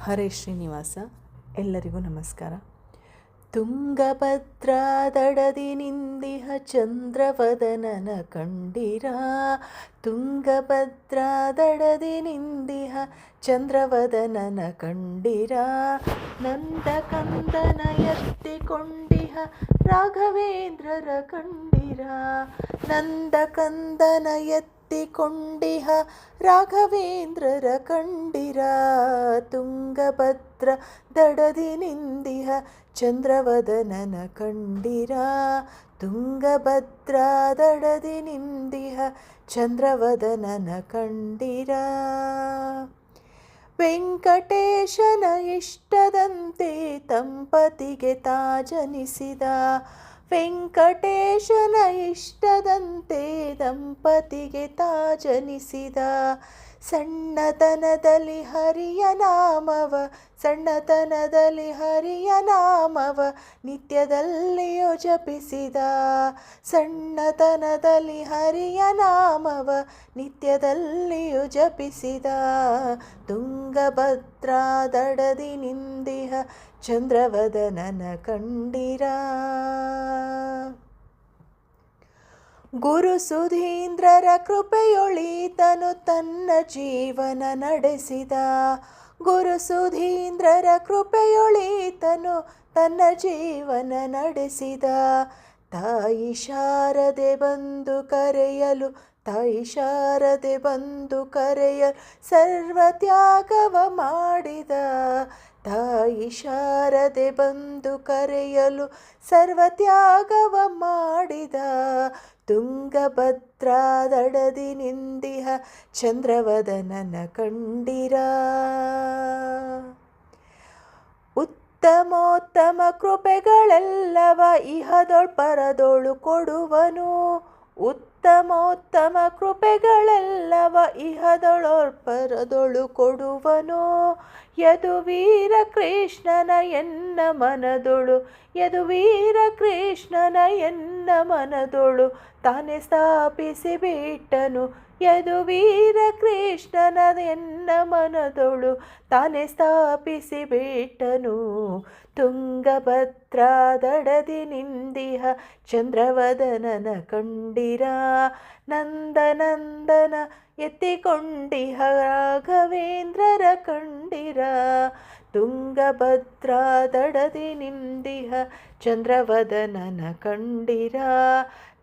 ಹರೇ ಶ್ರೀನಿವಾಸ. ಎಲ್ಲರಿಗೂ ನಮಸ್ಕಾರ. ತುಂಗಭದ್ರಾ ದಡದಿ ನಿಂದಿಹ ಚಂದ್ರವದನನ ಕಂಡಿರ. ತುಂಗಭದ್ರಾ ದಡದಿ ನಿಂದಿಹ ಚಂದ್ರವದನನ ಕಂಡಿರ. ನಂದ ಕಂದನ ಎತ್ತಿಕೊಂಡಿಹ ರಾಘವೇಂದ್ರರ ಕಂಡಿರ. ನಂದ ಕಂದನ ಎತ್ತಿಕೊಂಡಿಹ ರಾಘವೇಂದ್ರರ ಕಂಡಿರ. ತುಂಗಭದ್ರ ದಡದಿ ನಿಂದಿಹ ಚಂದ್ರವದನನ ಕಂಡಿರ. ತುಂಗಭದ್ರಾ ದಡದಿ ನಿಂದಿಹ ಚಂದ್ರವದನನ ಕಂಡಿರ. ವೆಂಕಟೇಶನ ಇಷ್ಟದಂತೆ ದಂಪತಿಗೆ ತಾ ಜನಿಸಿದ. ವೆಂಕಟೇಶನ ಇಷ್ಟದಂತೆ ದಂಪತಿಗೆ ತಾ ಜನಿಸಿದ. ಸಣ್ಣತನದಲ್ಲಿ ಹರಿಯ ನಾಮವ ಸಣ್ಣತನದಲ್ಲಿ ಹರಿಯ ನಾಮವ ನಿತ್ಯದಲ್ಲಿಯೂ ಜಪಿಸಿದ. ಸಣ್ಣತನದಲ್ಲಿ ಹರಿಯ ನಾಮವ ನಿತ್ಯದಲ್ಲಿಯೂ ಜಪಿಸಿದ. ತುಂಗಭದ್ರಾ ದಡದಿ ನಿಂದಿಹ ಚಂದ್ರವದನನ ಕಂಡಿರ. ಗುರು ಸುಧೀಂದ್ರರ ಕೃಪೆಯೊಳೀತನು ತನ್ನ ಜೀವನ ನಡೆಸಿದ. ಗುರು ಸುಧೀಂದ್ರರ ಕೃಪೆಯೊಳೀತನು ತನ್ನ ಜೀವನ ನಡೆಸಿದ. ತಾಯಿ ಶಾರದೆ ಬಂದು ಕರೆಯಲು ತಾಯಿ ಶಾರದೆ ಬಂದು ಕರೆಯಲು ಸರ್ವತ್ಯಾಗವ ಮಾಡಿದ. ತಾಯಿ ಶಾರದೆ ಬಂದು ಕರೆಯಲು ಸರ್ವತ್ಯಾಗವ ಮಾಡಿದ. ತುಂಗಭದ್ರಾ ದಡದಿ ನಿಂದಿಹ ಚಂದ್ರವದನನ ಕಂಡಿರ. ಉತ್ತಮೋತ್ತಮ ಕೃಪೆಗಳೆಲ್ಲವ ಇಹದೊಳ್ ಪರದೊಳು ಕೊಡುವನು. ಉತ್ತಮೋತ್ತಮ ಕೃಪೆಗಳೆಲ್ಲವ ಇಹದೊಳ್ ಪರದೊಳು ಕೊಡುವನು. ಯದುವೀರ ಕೃಷ್ಣನ ಎನ್ನ ಮನದೊಳು ಯದುವೀರ ಕೃಷ್ಣನ ಎನ್ನ ಮನದೊಳು ತಾನೇ ಸ್ಥಾಪಿಸಿ ಬಿಟ್ಟನು. ಯದುವೀರ ಕೃಷ್ಣನ ಎನ್ನ ಮನದೊಳು ತಾನೇ ಸ್ಥಾಪಿಸಿ ಬಿಟ್ಟನು. ತುಂಗಭದ್ರಾ ದಡದಿ ನಿಂದಿಹ ಚಂದ್ರವದನನ ಕಂಡಿರ. ನಂದನಂದನ ಎತ್ತಿಕೊಂಡಿಹ ರಾಘವೇಂದ್ರರ ಕಂಡಿರ. ತುಂಗಭದ್ರಾ ದಡದಿ ನಿಂದಿಹ ಚಂದ್ರವದನನ ಕಂಡಿರ.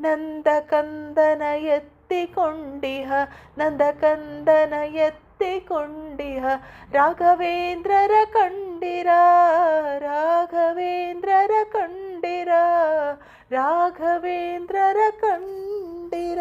ನಂದ ಕಂದನ ಎತ್ತಿಕೊಂಡಿಹ ನಂದ ಕಂದನ ಎತ್ತಿಕೊಂಡಿಹ ರಾಘವೇಂದ್ರರ ಕಂಡಿರ. ರಾಘವೇಂದ್ರರ ಕಂಡಿರ. ರಾಘವೇಂದ್ರರ ಕಂಡಿರ.